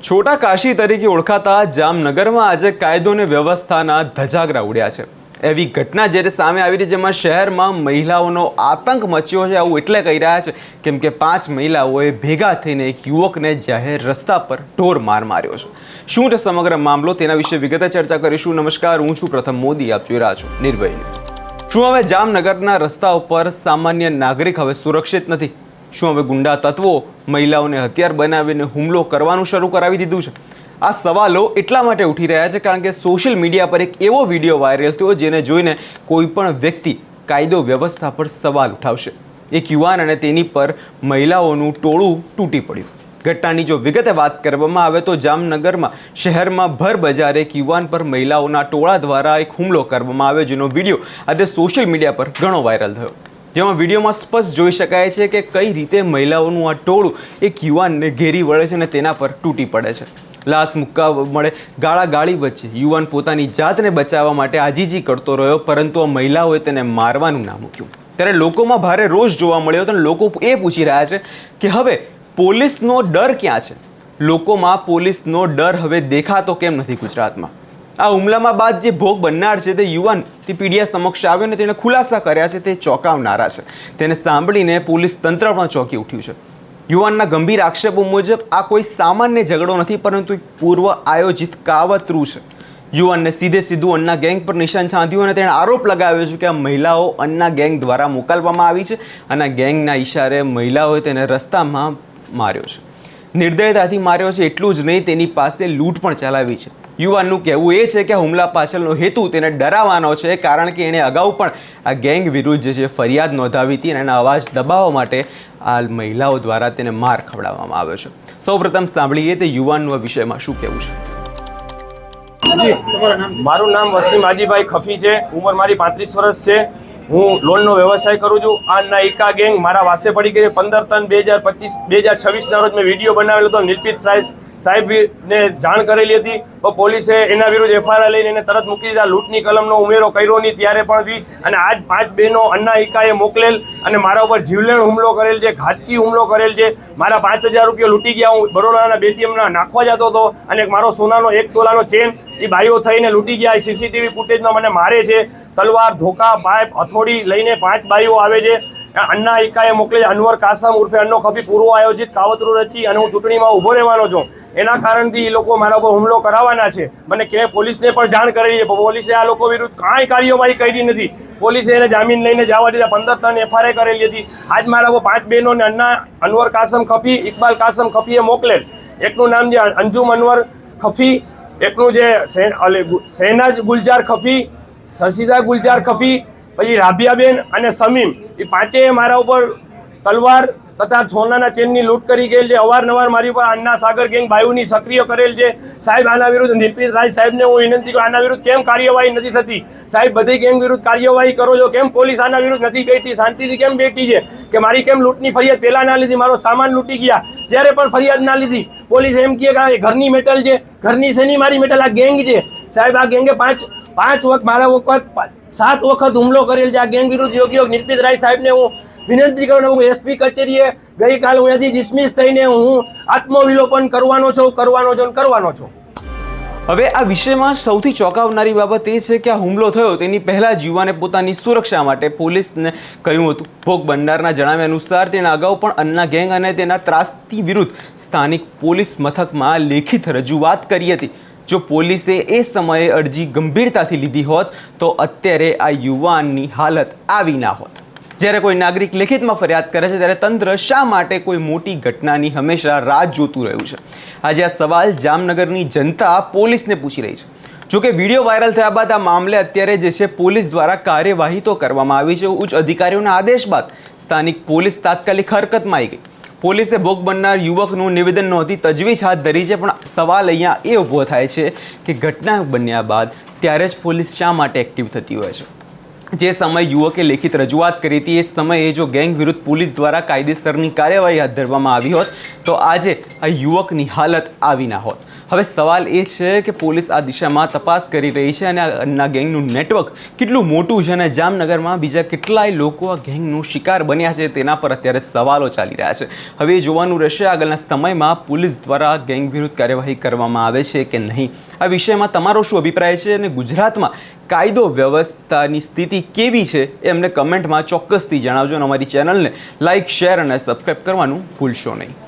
છોટા કાશી તરીકે ઓળખાતા જામનગરમાં આજે કાયદો અને વ્યવસ્થાના ધજાગરા ઉડ્યા છે। એવી ઘટના જ્યારે સામે આવી રહી જેમાં શહેરમાં મહિલાઓનો આતંક મચ્યો છે। આવું એટલે કહી રહ્યા છે કેમ કે 5 મહિલાઓએ ભેગા થઈને એક યુવકને જાહેર રસ્તા પર ઢોર માર માર્યો છે। શું છે સમગ્ર મામલો તેના વિશે વિગતે ચર્ચા કરીશું। નમસ્કાર, હું છું પ્રથમ મોદી, આપ જોઈ રહ્યા છો નિર્ભય ન્યૂઝ। શું હવે જામનગરના રસ્તા ઉપર સામાન્ય નાગરિક હવે સુરક્ષિત નથી? શું હવે ગુંડા તત્વો મહિલાઓને હથિયાર બનાવીને હુમલો કરવાનું શરૂ કરાવી દીધું છે? આ સવાલો એટલા માટે ઉઠી રહ્યા છે કારણ કે સોશિયલ મીડિયા પર એક એવો વિડીયો વાયરલ થયો જેને જોઈને કોઈ પણ વ્યક્તિ કાયદો વ્યવસ્થા પર સવાલ ઉઠાવશે। એક યુવાન અને તેની પર મહિલાઓનું ટોળું તૂટી પડ્યું। ઘટનાની જો વિગતે વાત કરવામાં આવે તો જામનગરમાં શહેરમાં ભર બજારે એક યુવાન પર મહિલાઓના ટોળા દ્વારા એક હુમલો કરવામાં આવ્યો જેનો વિડીયો આજે સોશિયલ મીડિયા પર ઘણો વાયરલ થયો। જેમાં વિડીયોમાં સ્પષ્ટ જોઈ શકાય છે કે કઈ રીતે મહિલાઓનું આ ટોળું એક યુવાનને ઘેરી વળે છે અને તેના પર તૂટી પડે છે। લાત મુક્કા મળે, ગાળાગાળી વચ્ચે યુવાન પોતાની જાતને બચાવવા માટે આજીજી કરતો રહ્યો પરંતુ આ મહિલાઓએ તેને મારવાનું ના મૂક્યું। ત્યારે લોકોમાં ભારે રોષ જોવા મળ્યો હતો અને લોકો એ પૂછી રહ્યા છે કે હવે પોલીસનો ડર ક્યાં છે? લોકોમાં પોલીસનો ડર હવે દેખાતો કેમ નથી ગુજરાતમાં? આ હુમલામાં બાદ જે ભોગ બનનાર છે તે યુવાન તે પીડિયા સમક્ષ આવ્યો અને તેણે ખુલાસા કર્યા છે તે ચોંકાવનારા છે। તેને સાંભળીને પોલીસ તંત્ર પણ ચોંકી ઉઠ્યું છે। યુવાનના ગંભીર આક્ષેપો મુજબ આ કોઈ સામાન્ય ઝઘડો નથી પરંતુ એક પૂર્વ આયોજિત કાવતરું છે। યુવાનને સીધું અન્ના ગેંગ પર નિશાન સાધ્યું અને તેણે આરોપ લગાવ્યો છે કે આ મહિલાઓ અન્ના ગેંગ દ્વારા મોકલવામાં આવી છે અને આ ગેંગના ઇશારે મહિલાઓએ તેને રસ્તામાં માર્યો છે। નિર્દયતાથી માર્યો છે એટલું જ નહીં, તેની પાસે લૂંટ પણ ચલાવી છે। યુવાનનું કહેવું એ છે કે આ હુમલા પાછળનો હેતુ તેને ડરાવવાનો છે કારણ કે એણે અગાઉ પણ આ ગેંગ વિરુદ્ધ જે છે ફરિયાદ નોંધાવી હતી અને એના અવાજ દબાવવા માટે આ મહિલાઓ દ્વારા તેને માર ખવડાવવામાં આવ્યો છે। સૌપ્રથમ સાંભળીએ તે યુવાનનું આ વિષયમાં શું કહેવું છે। મારું નામ વસીમ હાજીભાઈ ખફી છે। ઉંમર મારી 35 વર્ષ છે। હું લોનનો વ્યવસાય કરું છું। આ નાયકા ગેંગ મારા વાસે પડી ગઈ। 15/3/2026 ના રોજ મેં વિડીયો બનાવેલો હતો। નિલપિત સાહેબને જાણ કરેલી હતી તો પોલીસે એના વિરુદ્ધ એફઆઈઆર લઈને એને તરત મૂકી દીધા। લૂંટની કલમનો ઉમેરો કર્યો નહીં ત્યારે પણ બી અને આજ 5 બહેનો અન્ના એકાએ મોકલેલ અને મારા ઉપર જીવલેણ હુમલો કરેલ છે, ઘાતકી હુમલો કરેલ છે। મારા 5000 રૂપિયા લૂંટી ગયા। હું બરોડાના બેટીએમના નાખવા જતો હતો અને મારો સોનાનો 1 તોલાનો ચેન એ બાઈઓ થઈને લૂંટી ગયા। સીસીટીવી ફૂટેજમાં મને મારે છે। તલવાર, ધોકા, પાઇપ, હથોડી લઈને 5 બાઈઓ આવે છે। અન્ના એકાએ મોકલે અનવર કાસમ ઉર્ફે અન્નો ખફી પૂર્વ આયોજિત કાવતરું રચી અને હું ચૂંટણીમાં ઊભો રહેવાનો છું। એના કારણથી એ લોકો મારા પર હુમલો કરાવવાના છે। મને કે પોલીસને પણ જાણ કરેલી છે, પોલીસે આ લોકો વિરુદ્ધ કાંઈ કાર્યવાહી કરી નથી। પોલીસે એને જામીન લઈને જવા દીધા। 15 એફઆઈઆર કરેલી હતી। આજ મારા પર 5 બહેનોને અનવર કાસમ ખફી, ઇકબાલ કાસમ ખફીએ મોકલેલ। એકનું નામ છે અંજુમ અનવર ખફી, એકનું છે શહેનાજ ગુલજાર ખફી, શશીદા ગુલજાર ખફી, પછી રાબિયાબેન અને સમીમ। એ પાંચેય મારા ઉપર તલવાર તથા સોનાના ચેનની લૂંટ કરી ગયેલ છે। અવારનવાર મારી ઉપર અન્ના સાગર ગેંગ બાયુની સક્રિય કરેલ છે। સાહેબ આના વિરુદ્ધ નિલપિત રાજ સાહેબને હું વિનંતી કરું, આના વિરુદ્ધ કેમ કાર્યવાહી નથી થતી? સાહેબ બધી ગેંગ વિરુદ્ધ કાર્યવાહી કરો છો, કેમ પોલીસ આના વિરુદ્ધ નથી બેઠી? શાંતિથી કેમ બેઠી છે કે મારી કેમ લૂંટની ફરિયાદ પહેલા ના લીધી? મારો સામાન લૂંટી ગયા ત્યારે પણ ફરિયાદ ના લીધી। પોલીસ એમ કહે કે ઘરની મેટલ છે। ઘરની શેની મારી મેટલ? આ ગેંગ છે સાહેબ। આ ગેંગે પાંચ વખત મારા વખત 7 વખત હુમલો કરેલ છે। આ ગેંગ વિરુદ્ધ યોગ્ય નિલપિત રાય સાહેબને હું વિનંતી કરું। હું એસપી કચેરીએ ગઈકાલ હું અહીંયાથી ડિસમિસ થઈને હું આત્મવિલોપન કરવાનો છું। હવે આ વિષયમાં સૌથી ચોંકાવનારી બાબત એ છે કે આ હુમલો થયો તેની પહેલાં જ યુવાને પોતાની સુરક્ષા માટે પોલીસને કહ્યું હતું। ભોગ બનનારના જણાવ્યા અનુસાર તેણે અગાઉ પણ અન્ના ગેંગ અને તેના ત્રાસથી વિરુદ્ધ સ્થાનિક પોલીસ મથકમાં લેખિત રજૂઆત કરી હતી। જો પોલીસે એ સમયે અરજી ગંભીરતાથી લીધી હોત તો અત્યારે આ યુવાનની હાલત આવી ના હોત। જ્યારે કોઈ નાગરિક લેખિતમાં ફરિયાદ કરે છે ત્યારે તંત્ર શા માટે કોઈ મોટી ઘટનાની હંમેશા રાહ જોતું રહ્યું છે? આજે આ સવાલ જામનગરની જનતા પોલીસને પૂછી રહી છે। જોકે વિડીયો વાયરલ થયા બાદ આ મામલે અત્યારે જે છે પોલીસ દ્વારા કાર્યવાહી તો કરવામાં આવી છે। ઉચ્ચ અધિકારીઓના આદેશ બાદ સ્થાનિક પોલીસ તાત્કાલિક હરકતમાં આવી ગઈ। પોલીસે ભોગ બનનાર યુવકનું નિવેદન નોંધી તજવીજ હાથ ધરી છે। પણ સવાલ અહીંયા એ ઊભો થાય છે કે ઘટના બન્યા બાદ ત્યારે જ પોલીસ શા માટે એક્ટિવ થતી હોય છે? જે સમયે યુવકે લેખિત રજૂઆત કરી હતી એ સમયે જો ગેંગ વિરુદ્ધ પોલીસ દ્વારા કાયદેસરની કાર્યવાહી હાથ ધરવામાં આવી હોત તો આજે આ યુવકની હાલત આવી ના હોત. હવે સવાલ એ છે કે પોલીસ આ દિશામાં તપાસ કરી રહી છે અને આ ગેંગનું નેટવર્ક કેટલું મોટું છે અને જામનગરમાં બીજા કેટલાય લોકો આ ગેંગનો શિકાર બન્યા છે તેના પર અત્યારે સવાલો ચાલી રહ્યા છે. હવે એ જોવાનું રહેશે આગળના સમયમાં પોલીસ દ્વારા ગેંગ વિરુદ્ધ કાર્યવાહી કરવામાં આવે છે કે નહીં. આ વિષયમાં તમારો શું અભિપ્રાય છે અને ગુજરાતમાં કાયદો વ્યવસ્થાની સ્થિતિ કેવી છે એ અમને કમેન્ટમાં ચોક્કસથી જણાવજો અને અમારી ચેનલને લાઇક, શેર અને સબસ્ક્રાઈબ કરવાનું ભૂલશો નહીં.